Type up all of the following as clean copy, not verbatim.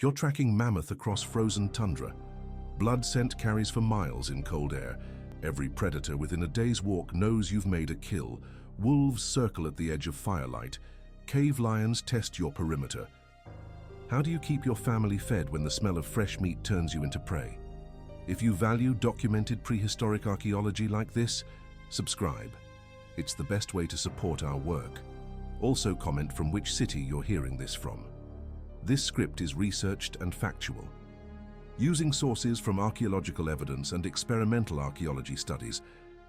You're tracking mammoth across frozen tundra. Blood scent carries for miles in cold air. Every predator within a day's walk knows you've made a kill. Wolves circle at the edge of firelight. Cave lions test your perimeter. How do you keep your family fed when the smell of fresh meat turns you into prey? If you value documented prehistoric archaeology like this, subscribe. It's the best way to support our work. Also comment from which city you're hearing this from. This script is researched and factual. Using sources from archaeological evidence and experimental archaeology studies.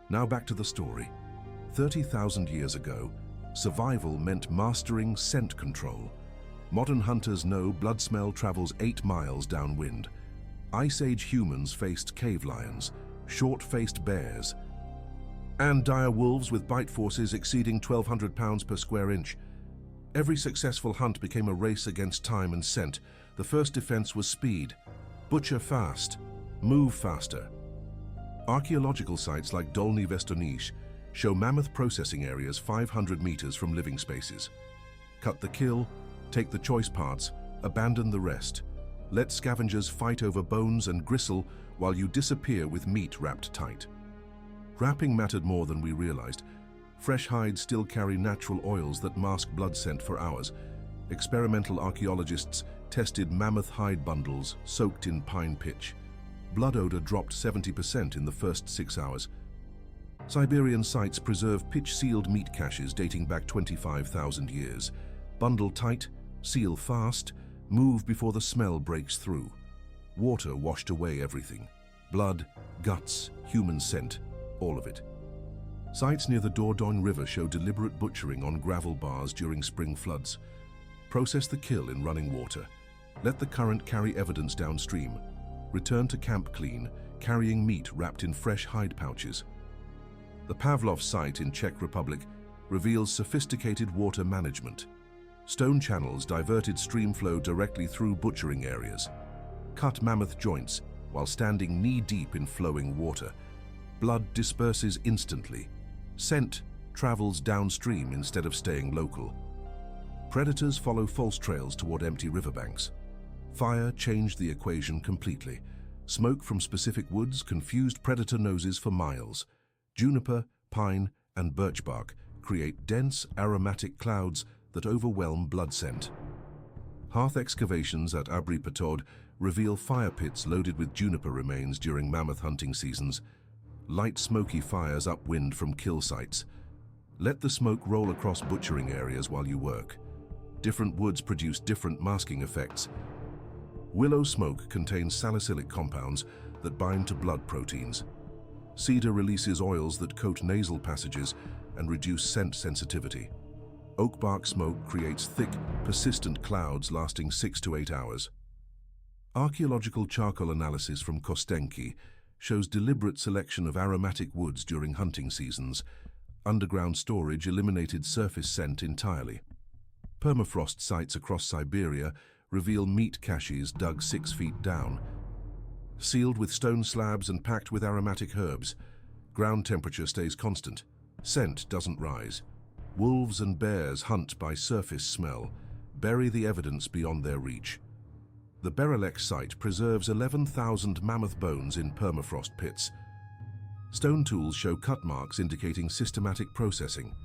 Now back to the story. 30,000 years ago, survival meant mastering scent control. Modern hunters know blood smell travels 8 miles downwind. Ice Age humans faced cave lions, short-faced bears, and dire wolves with bite forces exceeding 1,200 pounds per square inch. Every successful hunt became a race against time and scent. The first defense was speed. Butcher fast, move faster. Archaeological sites like Dolny Vestornish show mammoth processing areas 500 meters from living spaces. Cut the kill, take the choice parts, abandon the rest. Let scavengers fight over bones and gristle while you disappear with meat wrapped tight. Wrapping mattered more than we realized. Fresh hides still carry natural oils that mask blood scent for hours. Experimental archaeologists tested mammoth hide bundles soaked in pine pitch. Blood odor dropped 70% in the first 6 hours. Siberian sites preserve pitch-sealed meat caches dating back 25,000 years. Bundle tight, seal fast, move before the smell breaks through. Water washed away everything. Blood, guts, human scent, all of it. Sites near the Dordogne River show deliberate butchering on gravel bars during spring floods. Process the kill in running water. Let the current carry evidence downstream. Return to camp clean, carrying meat wrapped in fresh hide pouches. The Pavlov site in Czech Republic reveals sophisticated water management. Stone channels diverted stream flow directly through butchering areas. Cut mammoth joints while standing knee-deep in flowing water. Blood disperses instantly. Scent travels downstream instead of staying local. Predators follow false trails toward empty riverbanks. Fire changed the equation completely. Smoke from specific woods confused predator noses for miles. Juniper, pine, and birch bark create dense, aromatic clouds that overwhelm blood scent. Hearth excavations at Abri Patod reveal fire pits loaded with juniper remains during mammoth hunting seasons. Light smoky fires upwind from kill sites. Let the smoke roll across butchering areas while you work. Different woods produce different masking effects. Willow smoke contains salicylic compounds that bind to blood proteins. Cedar releases oils that coat nasal passages and reduce scent sensitivity. Oak bark smoke creates thick, persistent clouds lasting 6 to 8 hours. Archaeological charcoal analysis from Kostenki shows deliberate selection of aromatic woods during hunting seasons. Underground storage eliminated surface scent entirely. Permafrost sites across Siberia reveal meat caches dug 6 feet down. Sealed with stone slabs and packed with aromatic herbs, ground temperature stays constant. Scent doesn't rise. Wolves and bears hunt by surface smell, bury the evidence beyond their reach. The Berelek site preserves 11,000 mammoth bones in permafrost pits. Stone tools show cut marks indicating systematic processing.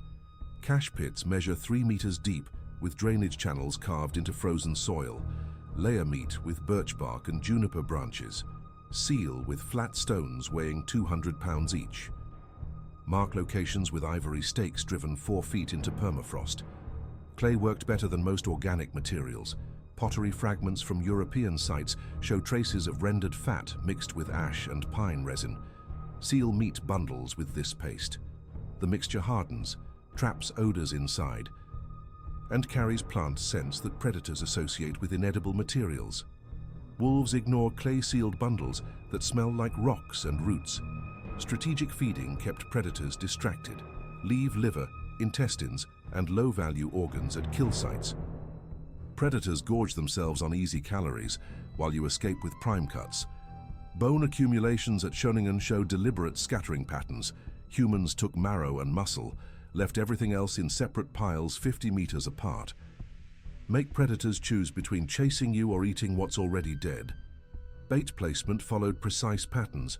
Cache pits measure 3 meters deep with drainage channels carved into frozen soil. Layer meat with birch bark and juniper branches. Seal with flat stones weighing 200 pounds each. Mark locations with ivory stakes driven 4 feet into permafrost. Clay worked better than most organic materials. Pottery fragments from European sites show traces of rendered fat mixed with ash and pine resin. Seal meat bundles with this paste. The mixture hardens, traps odors inside, and carries plant scents that predators associate with inedible materials. Wolves ignore clay-sealed bundles that smell like rocks and roots. Strategic feeding kept predators distracted. Leave liver, intestines, and low-value organs at kill sites. Predators gorge themselves on easy calories while you escape with prime cuts. Bone accumulations at Schöningen show deliberate scattering patterns. Humans took marrow and muscle, left everything else in separate piles 50 meters apart. Make predators choose between chasing you or eating what's already dead. Bait placement followed precise patterns.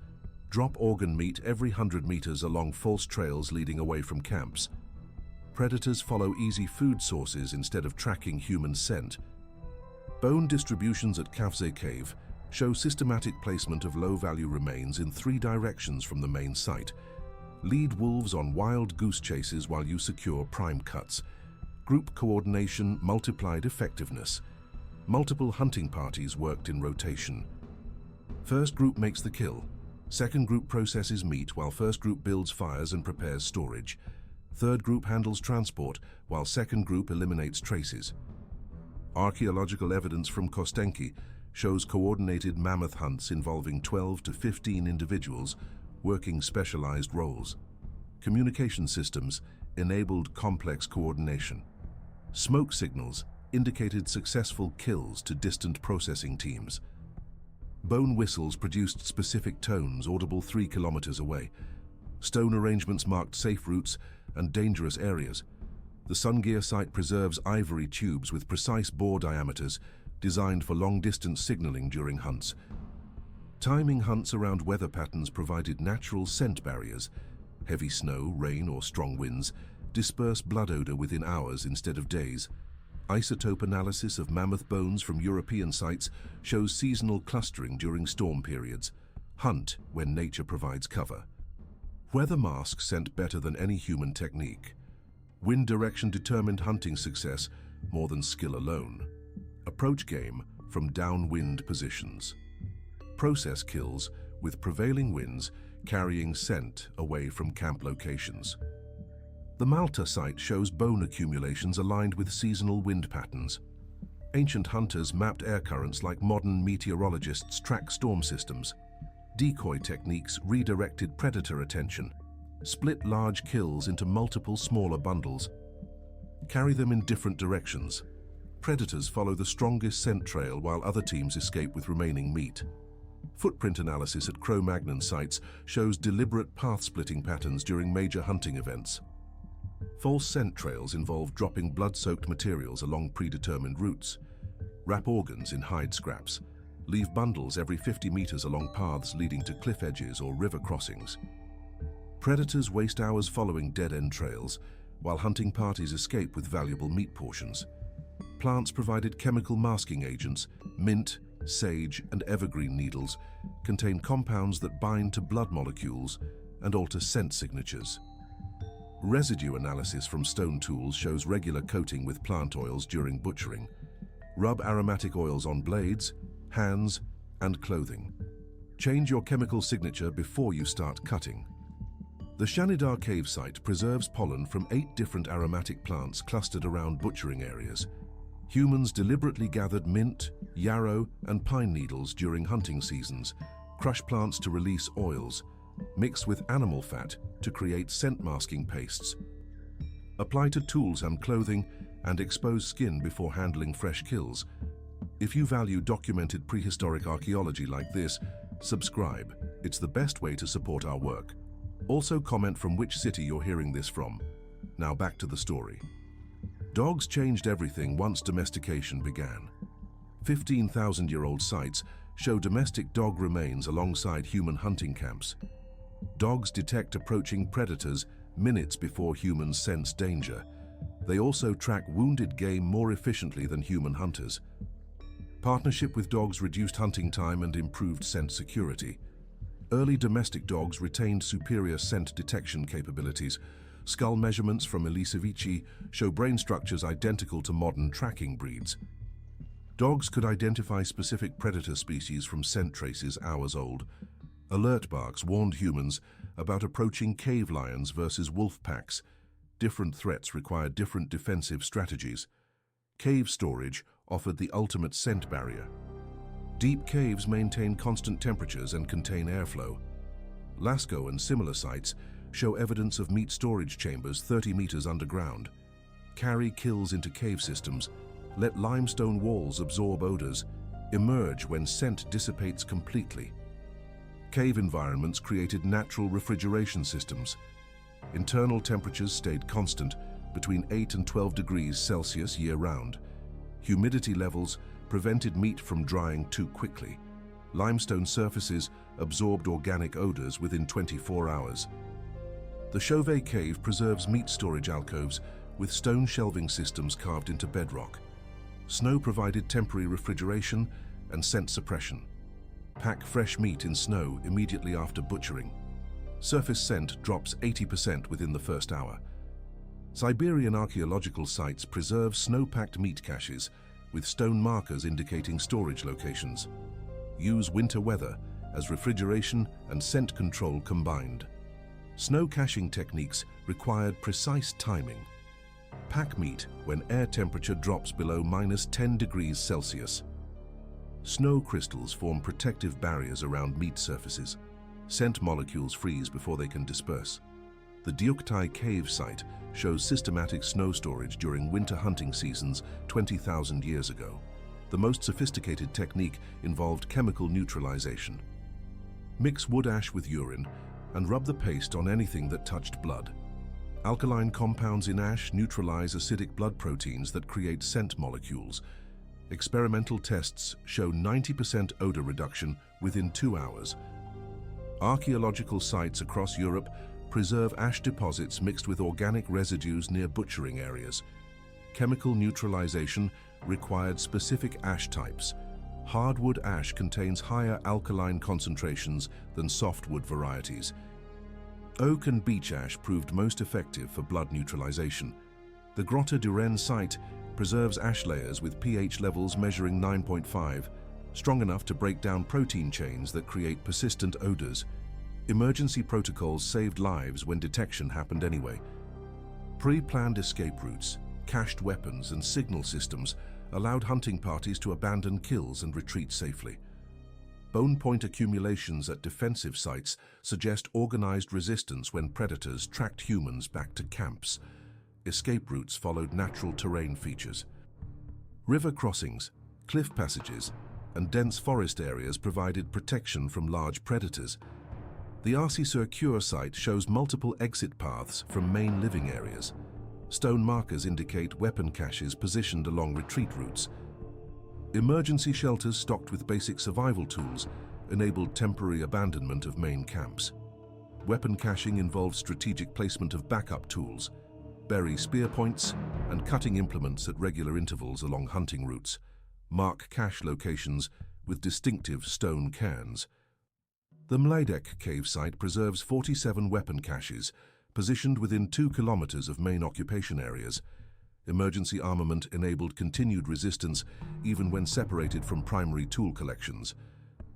Drop organ meat every 100 meters along false trails leading away from camps. Predators follow easy food sources instead of tracking human scent. Bone distributions at Cavemen Cave show systematic placement of low-value remains in 3 directions from the main site. Lead wolves on wild goose chases while you secure prime cuts. Group coordination multiplied effectiveness. Multiple hunting parties worked in rotation. First group makes the kill. Second group processes meat while first group builds fires and prepares storage. Third group handles transport while second group eliminates traces. Archaeological evidence from Kostenki shows coordinated mammoth hunts involving 12 to 15 individuals working specialized roles. Communication systems enabled complex coordination. Smoke signals indicated successful kills to distant processing teams. Bone whistles produced specific tones audible 3 kilometers away. Stone arrangements marked safe routes and dangerous areas. The Sungear site preserves ivory tubes with precise bore diameters designed for long-distance signaling during hunts. Timing hunts around weather patterns provided natural scent barriers. Heavy snow, rain, or strong winds disperse blood odor within hours instead of days. Isotope analysis of mammoth bones from European sites shows seasonal clustering during storm periods. Hunt when nature provides cover. Weather masks scent better than any human technique. Wind direction determined hunting success more than skill alone. Approach game from downwind positions. Process kills with prevailing winds carrying scent away from camp locations. The Malta site shows bone accumulations aligned with seasonal wind patterns. Ancient hunters mapped air currents like modern meteorologists track storm systems. Decoy techniques redirected predator attention. Split large kills into multiple smaller bundles. Carry them in different directions. Predators follow the strongest scent trail while other teams escape with remaining meat. Footprint analysis at Cro-Magnon sites shows deliberate path-splitting patterns during major hunting events. False scent trails involve dropping blood-soaked materials along predetermined routes. Wrap organs in hide scraps. Leave bundles every 50 meters along paths leading to cliff edges or river crossings. Predators waste hours following dead-end trails, while hunting parties escape with valuable meat portions. Plants provided chemical masking agents. Mint, sage, and evergreen needles contain compounds that bind to blood molecules and alter scent signatures. Residue analysis from stone tools shows regular coating with plant oils during butchering. Rub aromatic oils on blades, hands, and clothing. Change your chemical signature before you start cutting. The Shanidar cave site preserves pollen from 8 different aromatic plants clustered around butchering areas. Humans deliberately gathered mint, yarrow, and pine needles during hunting seasons, crush plants to release oils, mix with animal fat to create scent-masking pastes. Apply to tools and clothing, and expose skin before handling fresh kills. If you value documented prehistoric archaeology like this, subscribe. It's the best way to support our work. Also comment from which city you're hearing this from. Now back to the story. Dogs changed everything once domestication began. 15,000-year-old sites show domestic dog remains alongside human hunting camps. Dogs detect approaching predators minutes before humans sense danger. They also track wounded game more efficiently than human hunters. Partnership with dogs reduced hunting time and improved scent security. Early domestic dogs retained superior scent detection capabilities. Skull measurements from Elisevici show brain structures identical to modern tracking breeds. Dogs could identify specific predator species from scent traces hours old. Alert barks warned humans about approaching cave lions versus wolf packs. Different threats required different defensive strategies. Cave storage offered the ultimate scent barrier. Deep caves maintain constant temperatures and contain airflow. Lascaux and similar sites show evidence of meat storage chambers 30 meters underground. Carry kills into cave systems. Let limestone walls absorb odors. Emerge when scent dissipates completely. Cave environments created natural refrigeration systems. Internal temperatures stayed constant between 8 and 12 degrees Celsius year-round. Humidity levels prevented meat from drying too quickly. Limestone surfaces absorbed organic odors within 24 hours. The Chauvet Cave preserves meat storage alcoves with stone shelving systems carved into bedrock. Snow provided temporary refrigeration and scent suppression. Pack fresh meat in snow immediately after butchering. Surface scent drops 80% within the first hour. Siberian archaeological sites preserve snow-packed meat caches with stone markers indicating storage locations. Use winter weather as refrigeration and scent control combined. Snow caching techniques required precise timing. Pack meat when air temperature drops below -10 degrees Celsius. Snow crystals form protective barriers around meat surfaces. Scent molecules freeze before they can disperse. The Deoktai cave site shows systematic snow storage during winter hunting seasons 20,000 years ago. The most sophisticated technique involved chemical neutralization. Mix wood ash with urine and rub the paste on anything that touched blood. Alkaline compounds in ash neutralize acidic blood proteins that create scent molecules. Experimental tests show 90% odor reduction within 2 hours. Archaeological sites across Europe preserve ash deposits mixed with organic residues near butchering areas. Chemical neutralization required specific ash types. Hardwood ash contains higher alkaline concentrations than softwood varieties. Oak and beech ash proved most effective for blood neutralization. The Grotte du Renne site preserves ash layers with pH levels measuring 9.5, strong enough to break down protein chains that create persistent odors. Emergency protocols saved lives when detection happened anyway. Pre-planned escape routes, cached weapons, and signal systems allowed hunting parties to abandon kills and retreat safely. Bone point accumulations at defensive sites suggest organized resistance when predators tracked humans back to camps. Escape routes followed natural terrain features. River crossings, cliff passages, and dense forest areas provided protection from large predators. The Arcy-sur-Cure site shows multiple exit paths from main living areas. Stone markers indicate weapon caches positioned along retreat routes. Emergency shelters stocked with basic survival tools enabled temporary abandonment of main camps. Weapon caching involved strategic placement of backup tools, bury spear points, and cutting implements at regular intervals along hunting routes. Mark cache locations with distinctive stone cairns. The Mlydek cave site preserves 47 weapon caches, positioned within 2 kilometers of main occupation areas. Emergency armament enabled continued resistance even when separated from primary tool collections.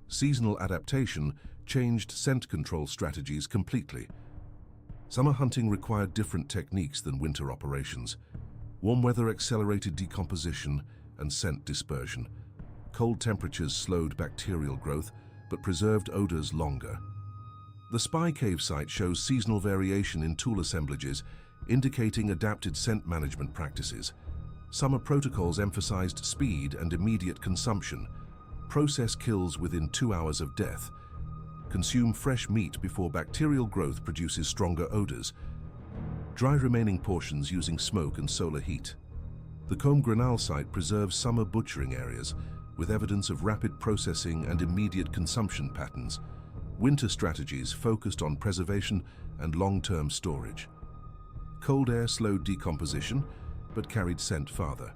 Seasonal adaptation changed scent control strategies completely. Summer hunting required different techniques than winter operations. Warm weather accelerated decomposition and scent dispersion. Cold temperatures slowed bacterial growth, but preserved odors longer. The Spy Cave site shows seasonal variation in tool assemblages, indicating adapted scent management practices. Summer protocols emphasized speed and immediate consumption. Process kills within 2 hours of death. Consume fresh meat before bacterial growth produces stronger odors. Dry remaining portions using smoke and solar heat. The Combe Grenal site preserves summer butchering areas, with evidence of rapid processing and immediate consumption patterns. Winter strategies focused on preservation and long-term storage. Cold air slowed decomposition, but carried scent farther.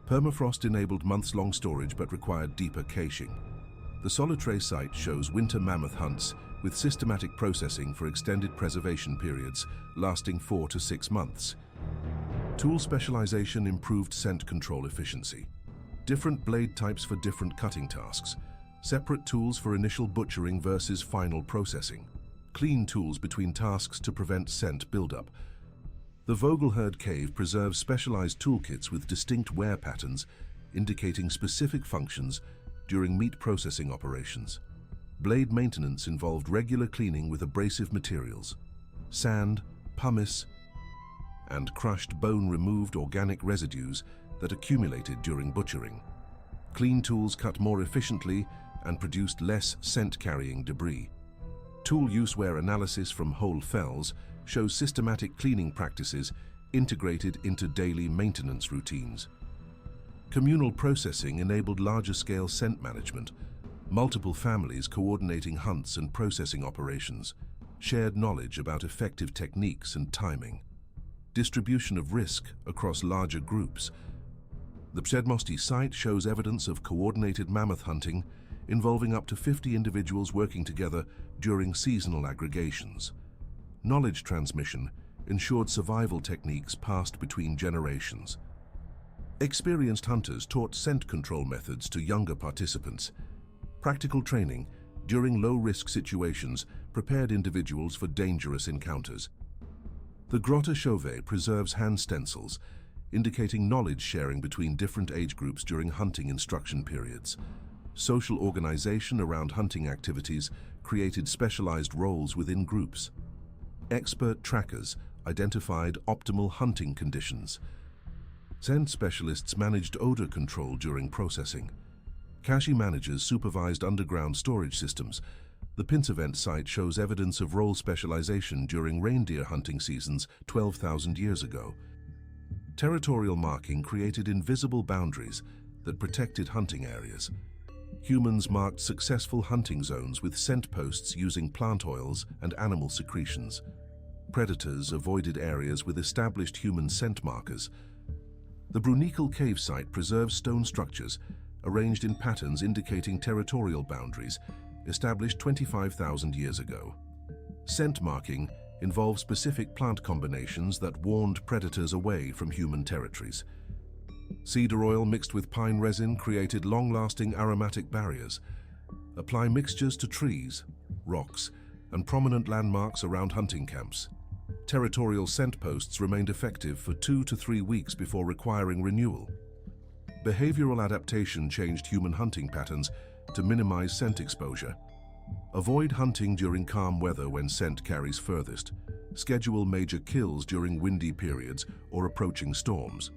Permafrost enabled months-long storage but required deeper caching. The Solutré site shows winter mammoth hunts with systematic processing for extended preservation periods lasting 4 to 6 months. Tool specialization improved scent control efficiency. Different blade types for different cutting tasks. Separate tools for initial butchering versus final processing. Clean tools between tasks to prevent scent buildup. The Vogelherd cave preserves specialized toolkits with distinct wear patterns, indicating specific functions during meat processing operations. Blade maintenance involved regular cleaning with abrasive materials. Sand, pumice, and crushed bone removed organic residues that accumulated during butchering. Clean tools cut more efficiently and produced less scent-carrying debris. Tool use wear analysis from whole fells shows systematic cleaning practices integrated into daily maintenance routines. Communal processing enabled larger-scale scent management, multiple families coordinating hunts and processing operations, shared knowledge about effective techniques and timing, distribution of risk across larger groups. The Przedmości site shows evidence of coordinated mammoth hunting involving up to 50 individuals working together during seasonal aggregations. Knowledge transmission ensured survival techniques passed between generations. Experienced hunters taught scent control methods to younger participants. Practical training during low-risk situations prepared individuals for dangerous encounters. The Grotta Chauvet preserves hand stencils, indicating knowledge sharing between different age groups during hunting instruction periods. Social organization around hunting activities created specialized roles within groups. Expert trackers identified optimal hunting conditions. Scent specialists managed odor control during processing. Cache managers supervised underground storage systems. The Pinsevent site shows evidence of role specialization during reindeer hunting seasons 12,000 years ago. Territorial marking created invisible boundaries that protected hunting areas. Humans marked successful hunting zones with scent posts using plant oils and animal secretions. Predators avoided areas with established human scent markers. The Brunikel cave site preserves stone structures arranged in patterns indicating territorial boundaries established 25,000 years ago. Scent marking involved specific plant combinations that warned predators away from human territories. Cedar oil mixed with pine resin created long-lasting aromatic barriers. Apply mixtures to trees, rocks, and prominent landmarks around hunting camps. Territorial scent posts remained effective for 2 to 3 weeks before requiring renewal. Behavioral adaptation changed human hunting patterns to minimize scent exposure. Avoid hunting during calm weather when scent carries furthest. Schedule major kills during windy periods or approaching storms.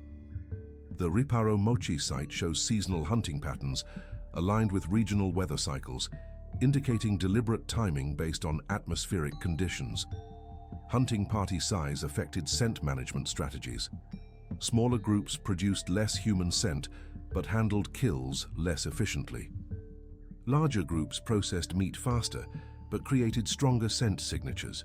The Riparo Mochi site shows seasonal hunting patterns aligned with regional weather cycles, indicating deliberate timing based on atmospheric conditions. Hunting party size affected scent management strategies. Smaller groups produced less human scent but handled kills less efficiently. Larger groups processed meat faster but created stronger scent signatures.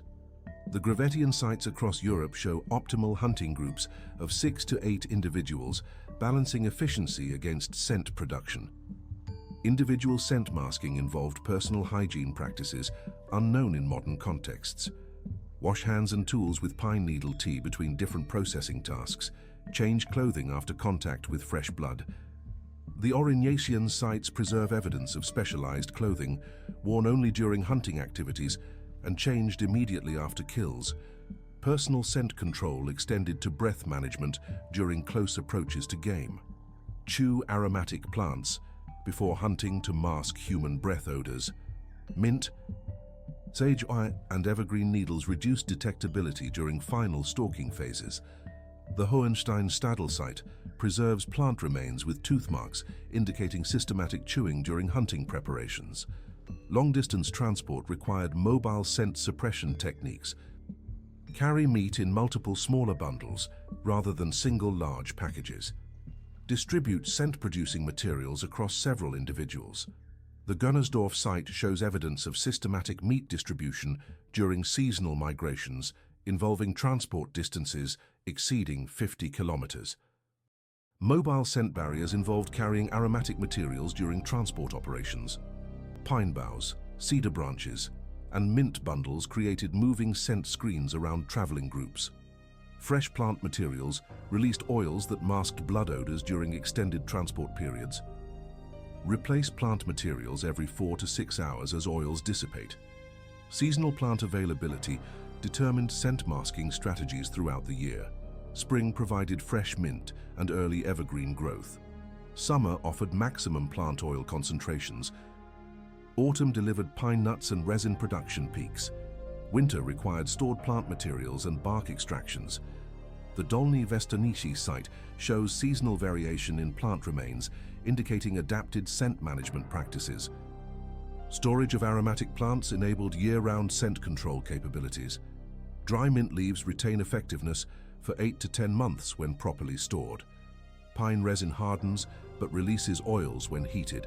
The Gravettian sites across Europe show optimal hunting groups of 6 to 8 individuals, balancing efficiency against scent production. Individual scent masking involved personal hygiene practices unknown in modern contexts. Wash hands and tools with pine needle tea between different processing tasks. Change clothing after contact with fresh blood. The Aurignacian sites preserve evidence of specialized clothing, worn only during hunting activities and changed immediately after kills. Personal scent control extended to breath management during close approaches to game. Chew aromatic plants before hunting to mask human breath odors. Mint, sage oil, and evergreen needles reduced detectability during final stalking phases. The Hohenstein-Stadel site preserves plant remains with tooth marks indicating systematic chewing during hunting preparations. Long-distance transport required mobile scent suppression techniques. Carry meat in multiple smaller bundles rather than single large packages. Distribute scent-producing materials across several individuals. The Gunnersdorf site shows evidence of systematic meat distribution during seasonal migrations involving transport distances exceeding 50 kilometers. Mobile scent barriers involved carrying aromatic materials during transport operations. Pine boughs, cedar branches, and mint bundles created moving scent screens around traveling groups. Fresh plant materials released oils that masked blood odors during extended transport periods. Replace plant materials every 4 to 6 hours as oils dissipate. Seasonal plant availability determined scent masking strategies throughout the year. Spring provided fresh mint and early evergreen growth. Summer offered maximum plant oil concentrations. Autumn delivered pine nuts and resin production peaks. Winter required stored plant materials and bark extractions. The Dolny Vestonici site shows seasonal variation in plant remains, indicating adapted scent management practices. Storage of aromatic plants enabled year-round scent control capabilities. Dry mint leaves retain effectiveness for 8 to 10 months when properly stored. Pine resin hardens but releases oils when heated.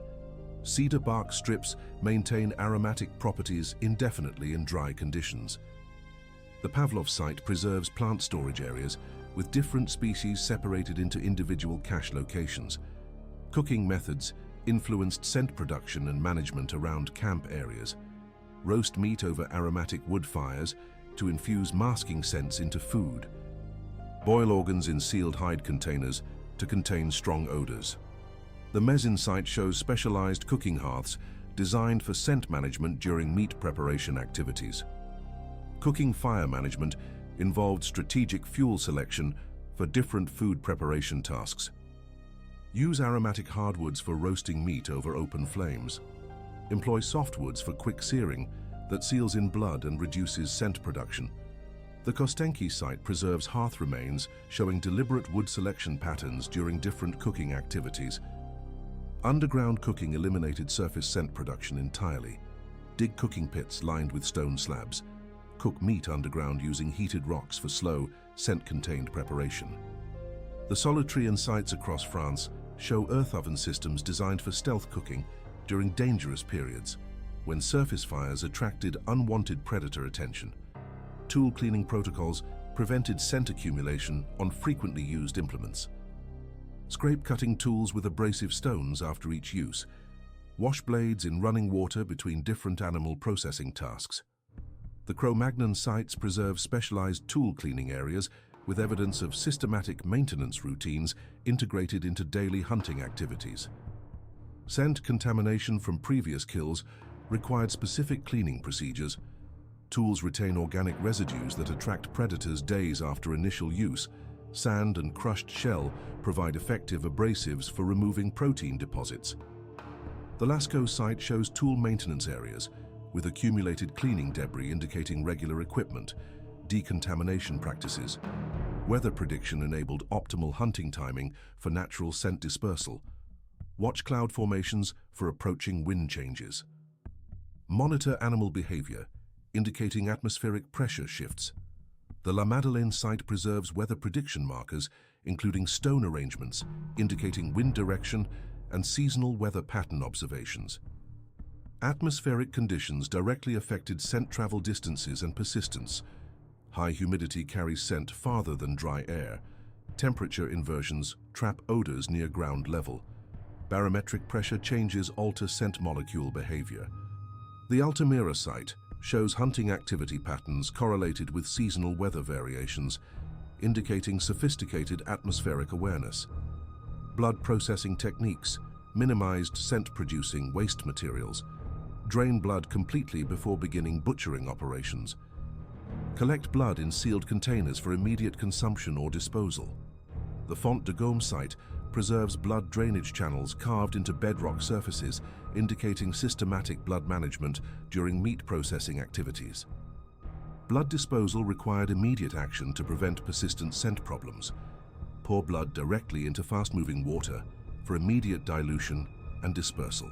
Cedar bark strips maintain aromatic properties indefinitely in dry conditions. The Pavlov site preserves plant storage areas with different species separated into individual cache locations. Cooking methods influenced scent production and management around camp areas. Roast meat over aromatic wood fires to infuse masking scents into food. Boil organs in sealed hide containers to contain strong odors. The Mezin site shows specialized cooking hearths designed for scent management during meat preparation activities. Cooking fire management involved strategic fuel selection for different food preparation tasks. Use aromatic hardwoods for roasting meat over open flames. Employ softwoods for quick searing that seals in blood and reduces scent production. The Kostenki site preserves hearth remains showing deliberate wood selection patterns during different cooking activities. Underground cooking eliminated surface scent production entirely. Dig cooking pits lined with stone slabs. Cook meat underground using heated rocks for slow, scent-contained preparation. The Solitrean sites across France show earth oven systems designed for stealth cooking during dangerous periods, when surface fires attracted unwanted predator attention. Tool cleaning protocols prevented scent accumulation on frequently used implements. Scrape cutting tools with abrasive stones after each use. Wash blades in running water between different animal processing tasks. The Cro-Magnon sites preserve specialized tool cleaning areas with evidence of systematic maintenance routines integrated into daily hunting activities. Scent contamination from previous kills required specific cleaning procedures. Tools retain organic residues that attract predators days after initial use. Sand and crushed shell provide effective abrasives for removing protein deposits. The Lascaux site shows tool maintenance areas, with accumulated cleaning debris indicating regular equipment, decontamination practices. Weather prediction enabled optimal hunting timing for natural scent dispersal. Watch cloud formations for approaching wind changes. Monitor animal behavior, indicating atmospheric pressure shifts. The La Madeleine site preserves weather prediction markers, including stone arrangements, indicating wind direction and seasonal weather pattern observations. Atmospheric conditions directly affected scent travel distances and persistence. High humidity carries scent farther than dry air. Temperature inversions trap odors near ground level. Barometric pressure changes alter scent molecule behavior. The Altamira site shows hunting activity patterns correlated with seasonal weather variations, indicating sophisticated atmospheric awareness. Blood processing techniques minimized scent-producing waste materials. Drain blood completely before beginning butchering operations. Collect blood in sealed containers for immediate consumption or disposal. The Font de Gaume site preserves blood drainage channels carved into bedrock surfaces, indicating systematic blood management during meat processing activities. Blood disposal required immediate action to prevent persistent scent problems. Pour blood directly into fast-moving water for immediate dilution and dispersal.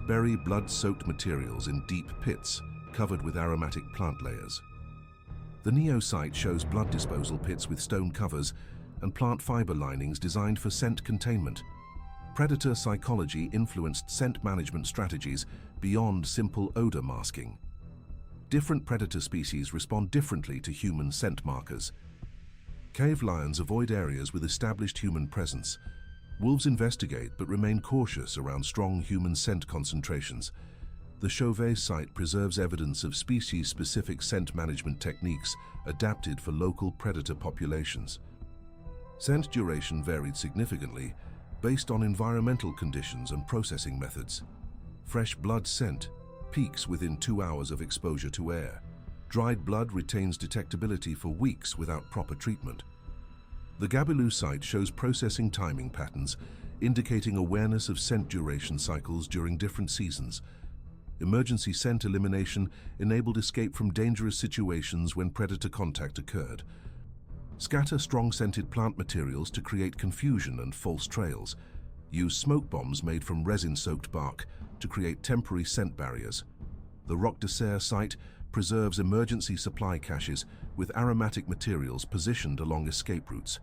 Bury blood-soaked materials in deep pits covered with aromatic plant layers. The Neo site shows blood disposal pits with stone covers and plant fiber linings designed for scent containment. Predator psychology influenced scent management strategies beyond simple odor masking. Different predator species respond differently to human scent markers. Cave lions avoid areas with established human presence. Wolves investigate but remain cautious around strong human scent concentrations. The Chauvet site preserves evidence of species-specific scent management techniques adapted for local predator populations. Scent duration varied significantly based on environmental conditions and processing methods. Fresh blood scent peaks within 2 hours of exposure to air. Dried blood retains detectability for weeks without proper treatment. The Gabelou site shows processing timing patterns, indicating awareness of scent duration cycles during different seasons. Emergency scent elimination enabled escape from dangerous situations when predator contact occurred. Scatter strong-scented plant materials to create confusion and false trails. Use smoke bombs made from resin-soaked bark to create temporary scent barriers. The Roc de Serre site preserves emergency supply caches with aromatic materials positioned along escape routes.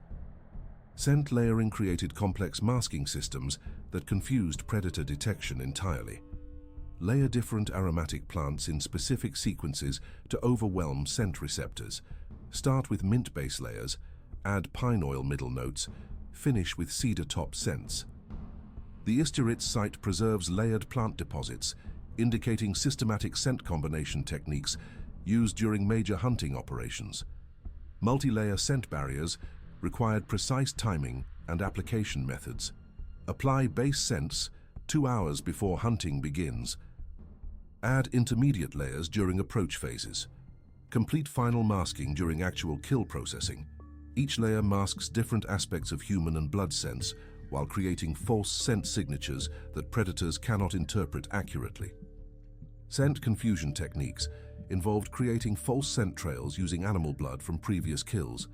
Scent layering created complex masking systems that confused predator detection entirely. Layer different aromatic plants in specific sequences to overwhelm scent receptors. Start with mint base layers, add pine oil middle notes, finish with cedar top scents. The Isturitz site preserves layered plant deposits, indicating systematic scent combination techniques used during major hunting operations. Multi-layer scent barriers required precise timing and application methods. Apply base scents 2 hours before hunting begins. Add intermediate layers during approach phases. Complete final masking during actual kill processing. Each layer masks different aspects of human and blood scents while creating false scent signatures that predators cannot interpret accurately. Scent confusion techniques involved creating false scent trails using animal blood from previous kills.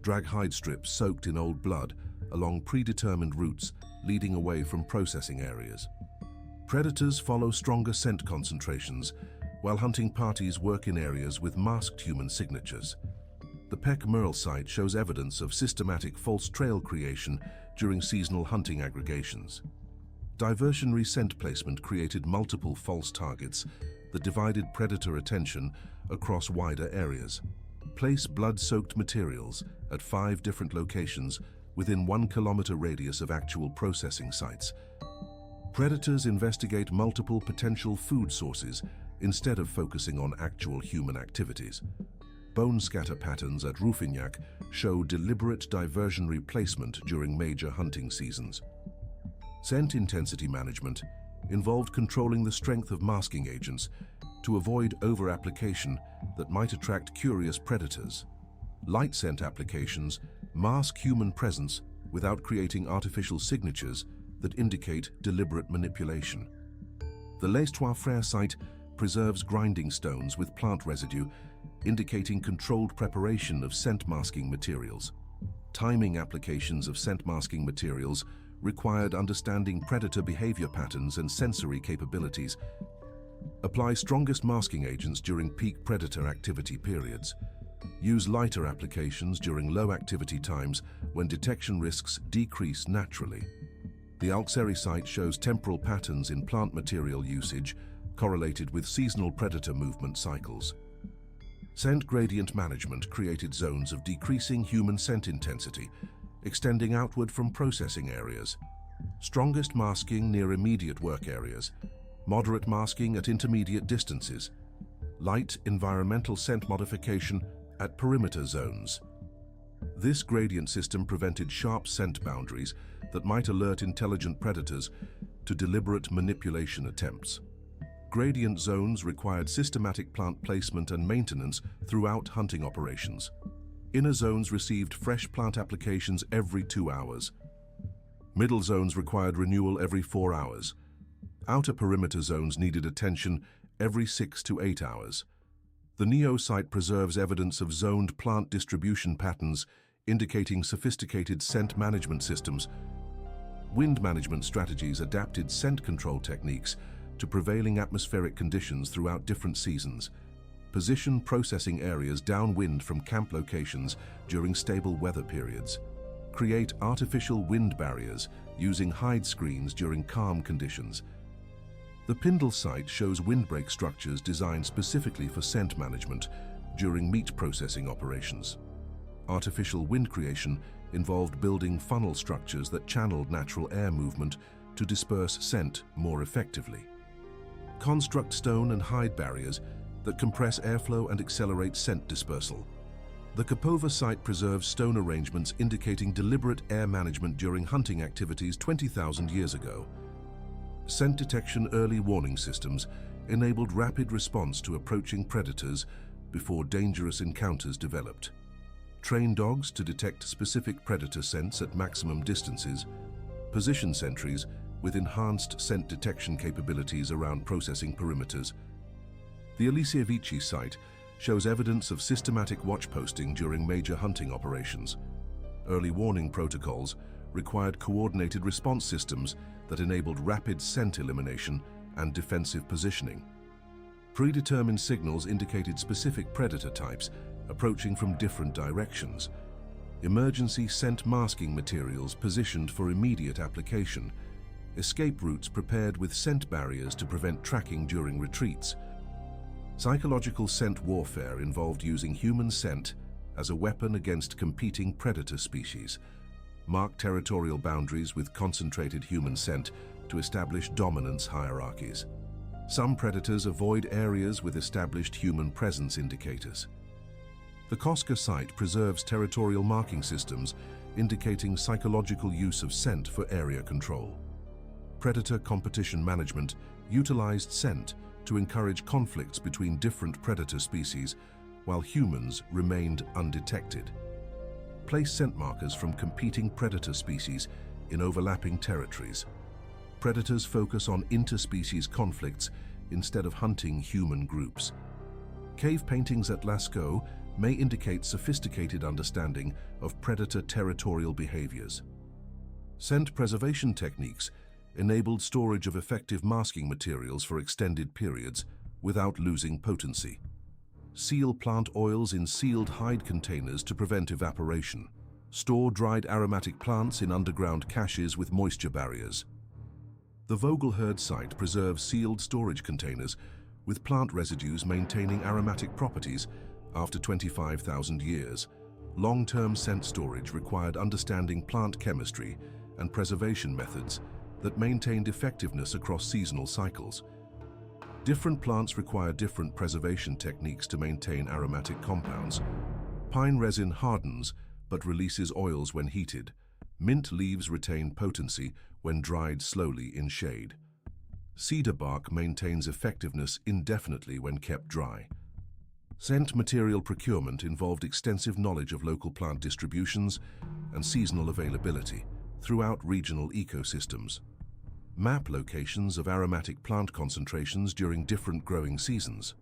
Drag hide strips soaked in old blood along predetermined routes leading away from processing areas. Predators follow stronger scent concentrations, while hunting parties work in areas with masked human signatures. The Peck Merle site shows evidence of systematic false trail creation during seasonal hunting aggregations. Diversionary scent placement created multiple false targets that divided predator attention across wider areas. Place blood-soaked materials at 5 different locations within 1 kilometer radius of actual processing sites. Predators investigate multiple potential food sources instead of focusing on actual human activities. Bone scatter patterns at Rouffignac show deliberate diversionary placement during major hunting seasons. Scent intensity management involved controlling the strength of masking agents to avoid over-application that might attract curious predators. Light scent applications mask human presence without creating artificial signatures that indicate deliberate manipulation. The Les Trois Frères site preserves grinding stones with plant residue, indicating controlled preparation of scent masking materials. Timing applications of scent masking materials required understanding predator behavior patterns and sensory capabilities. Apply strongest masking agents during peak predator activity periods. Use lighter applications during low activity times when detection risks decrease naturally. The Alxeri site shows temporal patterns in plant material usage correlated with seasonal predator movement cycles. Scent gradient management created zones of decreasing human scent intensity, extending outward from processing areas. Strongest masking near immediate work areas, moderate masking at intermediate distances, light environmental scent modification at perimeter zones. This gradient system prevented sharp scent boundaries that might alert intelligent predators to deliberate manipulation attempts. Gradient zones required systematic plant placement and maintenance throughout hunting operations. Inner zones received fresh plant applications every 2 hours. Middle zones required renewal every 4 hours. Outer perimeter zones needed attention every 6 to 8 hours. The Neo site preserves evidence of zoned plant distribution patterns indicating sophisticated scent management systems. Wind management strategies adapted scent control techniques to prevailing atmospheric conditions throughout different seasons. Position processing areas downwind from camp locations during stable weather periods. Create artificial wind barriers using hide screens during calm conditions. The Pindle site shows windbreak structures designed specifically for scent management during meat processing operations. Artificial wind creation involved building funnel structures that channeled natural air movement to disperse scent more effectively. Construct stone and hide barriers that compress airflow and accelerate scent dispersal. The Kapova site preserves stone arrangements indicating deliberate air management during hunting activities 20,000 years ago. Scent detection early warning systems enabled rapid response to approaching predators before dangerous encounters developed. Train dogs to detect specific predator scents at maximum distances. Position sentries with enhanced scent detection capabilities around processing perimeters. The Elisievici site shows evidence of systematic watch posting during major hunting operations. Early warning protocols required coordinated response systems that enabled rapid scent elimination and defensive positioning. Predetermined signals indicated specific predator types approaching from different directions. emergency scent masking materials positioned for immediate application, escape routes prepared with scent barriers to prevent tracking during retreats. Psychological scent warfare involved using human scent as a weapon against competing predator species. Mark territorial boundaries with concentrated human scent to establish dominance hierarchies. Some predators avoid areas with established human presence indicators. The Cosca site preserves territorial marking systems indicating psychological use of scent for area control. Predator competition management utilized scent to encourage conflicts between different predator species while humans remained undetected. Place scent markers from competing predator species in overlapping territories. Predators focus on interspecies conflicts instead of hunting human groups. Cave paintings at Lascaux may indicate sophisticated understanding of predator territorial behaviors. Scent preservation techniques enabled storage of effective masking materials for extended periods without losing potency. Seal plant oils in sealed hide containers to prevent evaporation. Store dried aromatic plants in underground caches with moisture barriers. The Vogelherd site preserves sealed storage containers with plant residues maintaining aromatic properties after 25,000 years. Long-term scent storage required understanding plant chemistry and preservation methods that maintained effectiveness across seasonal cycles. Different plants require different preservation techniques to maintain aromatic compounds. Pine resin hardens but releases oils when heated. Mint leaves retain potency when dried slowly in shade. Cedar bark maintains effectiveness indefinitely when kept dry. Scent material procurement involved extensive knowledge of local plant distributions and seasonal availability throughout regional ecosystems. Map locations of aromatic plant concentrations during different growing seasons.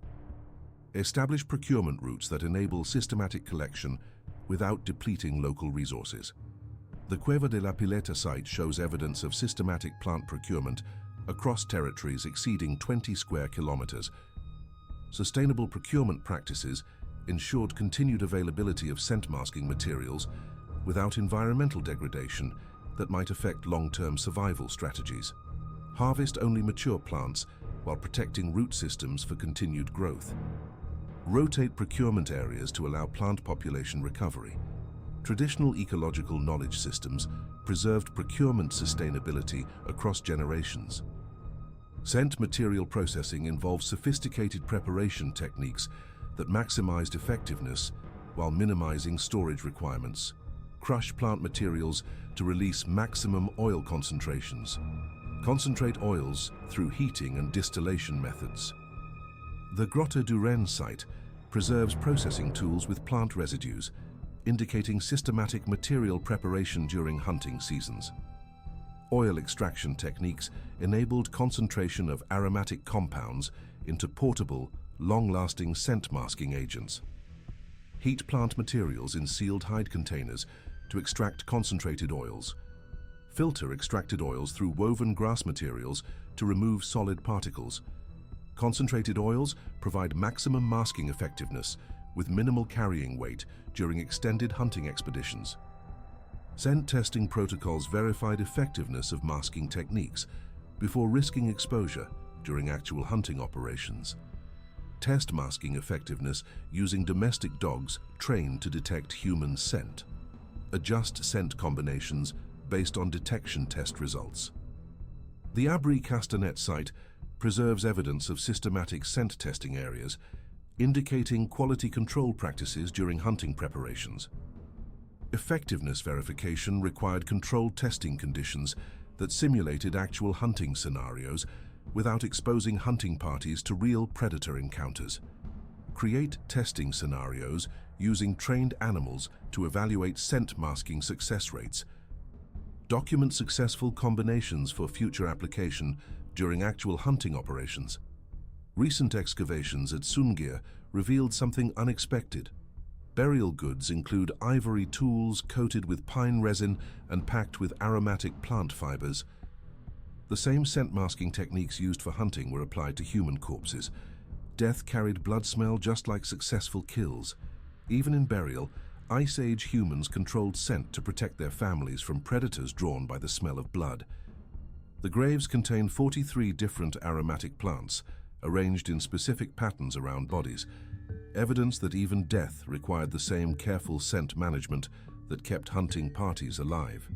Establish procurement routes that enable systematic collection without depleting local resources. The Cueva de la Pileta site shows evidence of systematic plant procurement across territories exceeding 20 square kilometers. Sustainable procurement practices ensured continued availability of scent masking materials without environmental degradation that might affect long-term survival strategies. Harvest only mature plants while protecting root systems for continued growth. Rotate procurement areas to allow plant population recovery. Traditional ecological knowledge systems preserved procurement sustainability across generations. Scent material processing involves sophisticated preparation techniques that maximized effectiveness while minimizing storage requirements. Crush plant materials to release maximum oil concentrations. Concentrate oils through heating and distillation methods. The Grotte du Renne site preserves processing tools with plant residues, indicating systematic material preparation during hunting seasons. Oil extraction techniques enabled concentration of aromatic compounds into portable, long-lasting scent masking agents. Heat plant materials in sealed hide containers to extract concentrated oils. Filter extracted oils through woven grass materials to remove solid particles. Concentrated oils provide maximum masking effectiveness with minimal carrying weight during extended hunting expeditions. Scent testing protocols verified effectiveness of masking techniques before risking exposure during actual hunting operations. Test masking effectiveness using domestic dogs trained to detect human scent. Adjust scent combinations based on detection test results. The Abri-Castanet site preserves evidence of systematic scent testing areas, indicating quality control practices during hunting preparations. Effectiveness verification required controlled testing conditions that simulated actual hunting scenarios without exposing hunting parties to real predator encounters. Create testing scenarios using trained animals to evaluate scent masking success rates. Document successful combinations for future application during actual hunting operations. Recent excavations at Sungir revealed something unexpected. Burial goods include ivory tools coated with pine resin and packed with aromatic plant fibers. The same scent masking techniques used for hunting were applied to human corpses. Death carried blood smell just like successful kills. Even in burial, Ice Age humans controlled scent to protect their families from predators drawn by the smell of blood. The graves contain 43 different aromatic plants, arranged in specific patterns around bodies, evidence that even death required the same careful scent management that kept hunting parties alive.